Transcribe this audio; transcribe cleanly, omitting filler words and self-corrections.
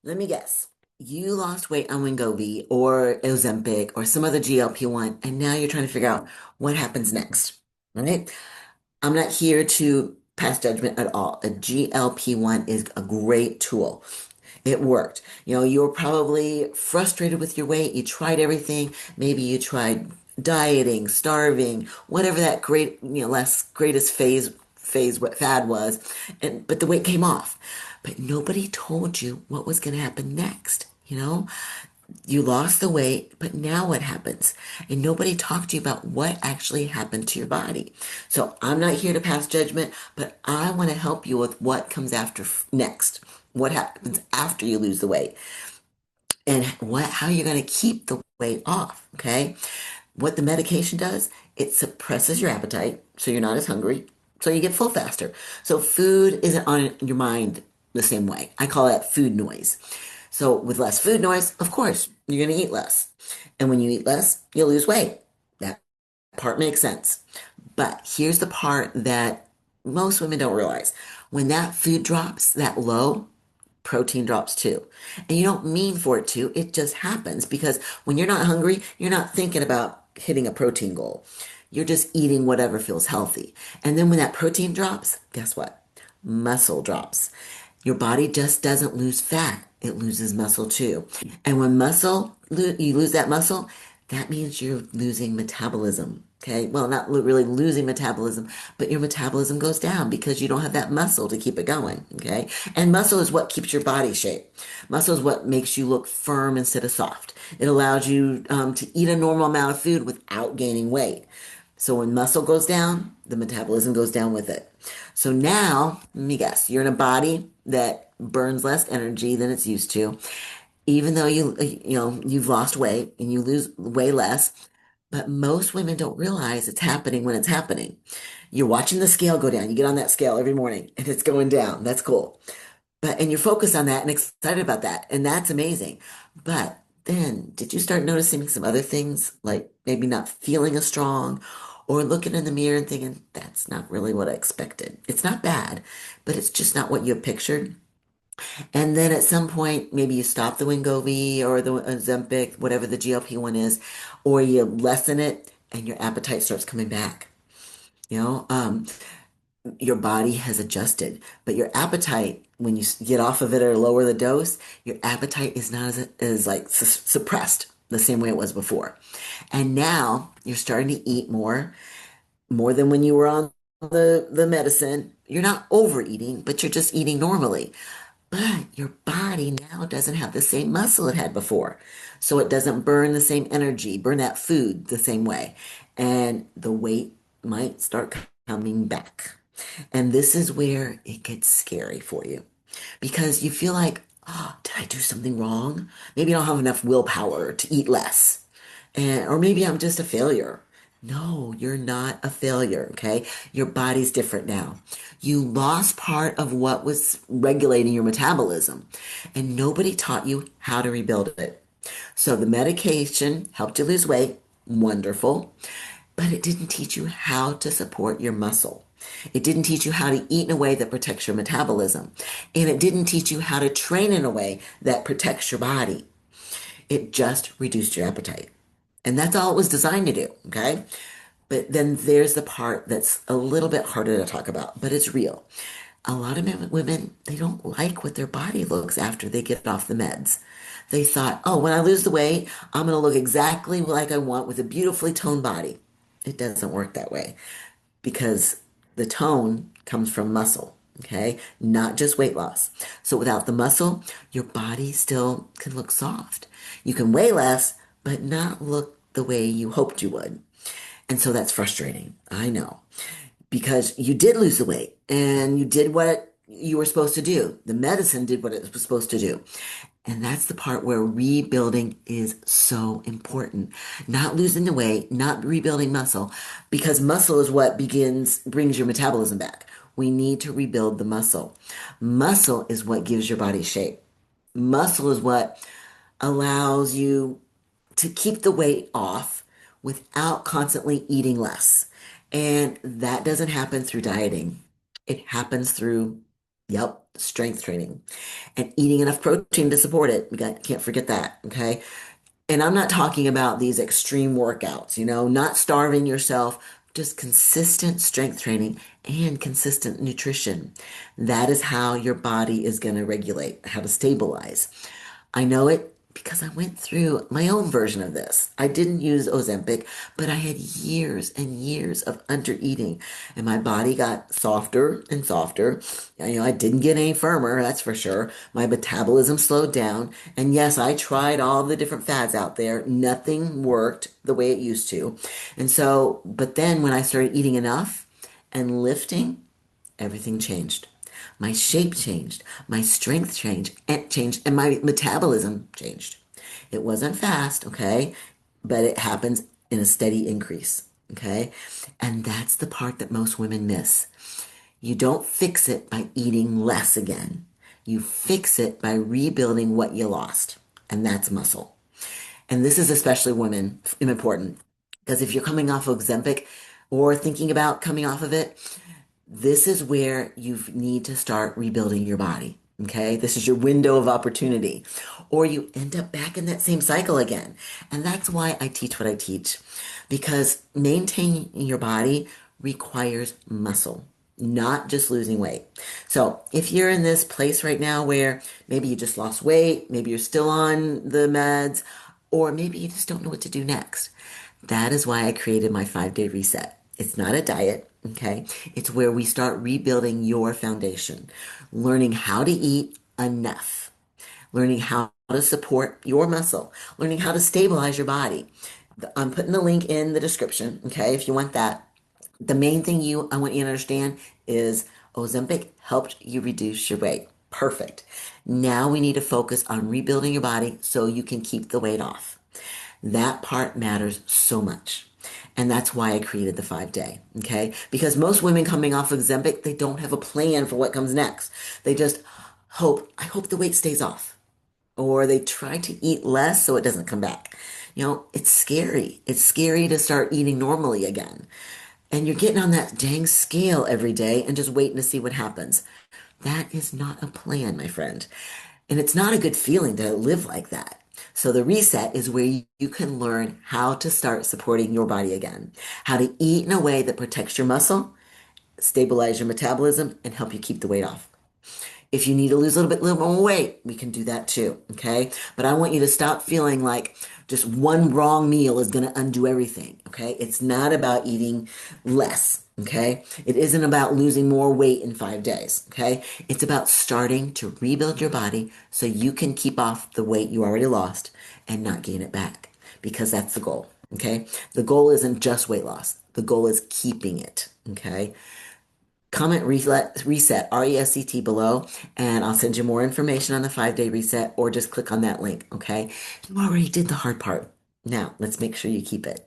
Let me guess. You lost weight on Wegovy or Ozempic or some other GLP-1, and now you're trying to figure out what happens next, right? I'm not here to pass judgment at all. A GLP-1 is a great tool. It worked. You were probably frustrated with your weight. You tried everything. Maybe you tried dieting, starving, whatever that last greatest phase what fad was, and but the weight came off. But nobody told you what was going to happen next. You lost the weight, but now what happens? And nobody talked to you about what actually happened to your body. So I'm not here to pass judgment, but I want to help you with what comes after next. What happens after you lose the weight and how you're going to keep the weight off. Okay. What the medication does, it suppresses your appetite. So you're not as hungry. So you get full faster. So food isn't on your mind the same way. I call that food noise. So with less food noise, of course, you're going to eat less. And when you eat less, you'll lose weight. That part makes sense. But here's the part that most women don't realize. When that food drops that low, protein drops too. And you don't mean for it to, it just happens because when you're not hungry, you're not thinking about hitting a protein goal. You're just eating whatever feels healthy. And then when that protein drops, guess what? Muscle drops. Your body just doesn't lose fat, it loses muscle too. And when you lose that muscle, that means you're losing metabolism. Okay. Well, not really losing metabolism, but your metabolism goes down because you don't have that muscle to keep it going. Okay. And muscle is what keeps your body shape. Muscle is what makes you look firm instead of soft. It allows you to eat a normal amount of food without gaining weight. So when muscle goes down, the metabolism goes down with it. So now, let me guess, you're in a body that burns less energy than it's used to, even though you've lost weight and you lose way less. But most women don't realize it's happening when it's happening. You're watching the scale go down. You get on that scale every morning and it's going down. That's cool. And you're focused on that and excited about that. And that's amazing. But then did you start noticing some other things like maybe not feeling as strong or looking in the mirror and thinking, that's not really what I expected? It's not bad, but it's just not what you pictured. And then at some point, maybe you stop the Wegovy or the Ozempic, whatever the GLP-1 is, or you lessen it and your appetite starts coming back. You know, um, your body has adjusted, but your appetite, when you get off of it or lower the dose, your appetite is not as like suppressed the same way it was before. And now you're starting to eat more than when you were on the medicine. You're not overeating, but you're just eating normally. But your body now doesn't have the same muscle it had before. So it doesn't burn the same energy, burn that food the same way. And the weight might start coming back. And this is where it gets scary for you because you feel like, oh, did I do something wrong? Maybe I don't have enough willpower to eat less. Or maybe I'm just a failure. No, you're not a failure, okay? Your body's different now. You lost part of what was regulating your metabolism, and nobody taught you how to rebuild it. So the medication helped you lose weight, wonderful, but it didn't teach you how to support your muscle. It didn't teach you how to eat in a way that protects your metabolism, and it didn't teach you how to train in a way that protects your body. It just reduced your appetite. And that's all it was designed to do, okay? But then there's the part that's a little bit harder to talk about, but it's real. A lot of women, they don't like what their body looks after they get off the meds. They thought, oh, when I lose the weight, I'm going to look exactly like I want with a beautifully toned body. It doesn't work that way because the tone comes from muscle, okay? Not just weight loss. So without the muscle, your body still can look soft. You can weigh less, but not look the way you hoped you would. And so that's frustrating. I know. Because you did lose the weight and you did what you were supposed to do. The medicine did what it was supposed to do. And that's the part where rebuilding is so important. Not losing the weight, not rebuilding muscle, because muscle is what brings your metabolism back. We need to rebuild the muscle. Muscle is what gives your body shape. Muscle is what allows you to keep the weight off without constantly eating less. And that doesn't happen through dieting. It happens through Yep, strength training and eating enough protein to support it. Can't forget that. Okay. And I'm not talking about these extreme workouts, not starving yourself, just consistent strength training and consistent nutrition. That is how your body is going to regulate, how to stabilize. I know it because I went through my own version of this. I didn't use Ozempic, but I had years and years of undereating, and my body got softer and softer. I didn't get any firmer, that's for sure. My metabolism slowed down, and yes, I tried all the different fads out there. Nothing worked the way it used to. And so, but then when I started eating enough and lifting, everything changed. My shape changed, my strength changed, and my metabolism changed. It wasn't fast, okay, but it happens in a steady increase, okay? And that's the part that most women miss. You don't fix it by eating less again. You fix it by rebuilding what you lost, and that's muscle. And this is especially women important because if you're coming off of Ozempic or thinking about coming off of it, this is where you need to start rebuilding your body. Okay. This is your window of opportunity, or you end up back in that same cycle again. And that's why I teach what I teach, because maintaining your body requires muscle, not just losing weight. So if you're in this place right now where maybe you just lost weight, maybe you're still on the meds, or maybe you just don't know what to do next, that is why I created my 5 day reset. It's not a diet, okay? It's where we start rebuilding your foundation, learning how to eat enough, learning how to support your muscle, learning how to stabilize your body. I'm putting the link in the description, okay, if you want that. The main thing I want you to understand is Ozempic helped you reduce your weight. Perfect. Now we need to focus on rebuilding your body so you can keep the weight off. That part matters so much. And that's why I created the 5 day, okay? Because most women coming off of Ozempic, they don't have a plan for what comes next. They just I hope the weight stays off. Or they try to eat less so it doesn't come back. It's scary. It's scary to start eating normally again. And you're getting on that dang scale every day and just waiting to see what happens. That is not a plan, my friend. And it's not a good feeling to live like that. So the reset is where you can learn how to start supporting your body again, how to eat in a way that protects your muscle, stabilize your metabolism, and help you keep the weight off. If you need to lose a little more weight, we can do that too. Okay. But I want you to stop feeling like just one wrong meal is going to undo everything. Okay. It's not about eating less. Okay. It isn't about losing more weight in 5 days. Okay. It's about starting to rebuild your body so you can keep off the weight you already lost and not gain it back, because that's the goal. Okay. The goal isn't just weight loss. The goal is keeping it. Okay. Comment reset, RESET below, and I'll send you more information on the 5 day reset, or just click on that link, okay? You already did the hard part. Now, let's make sure you keep it.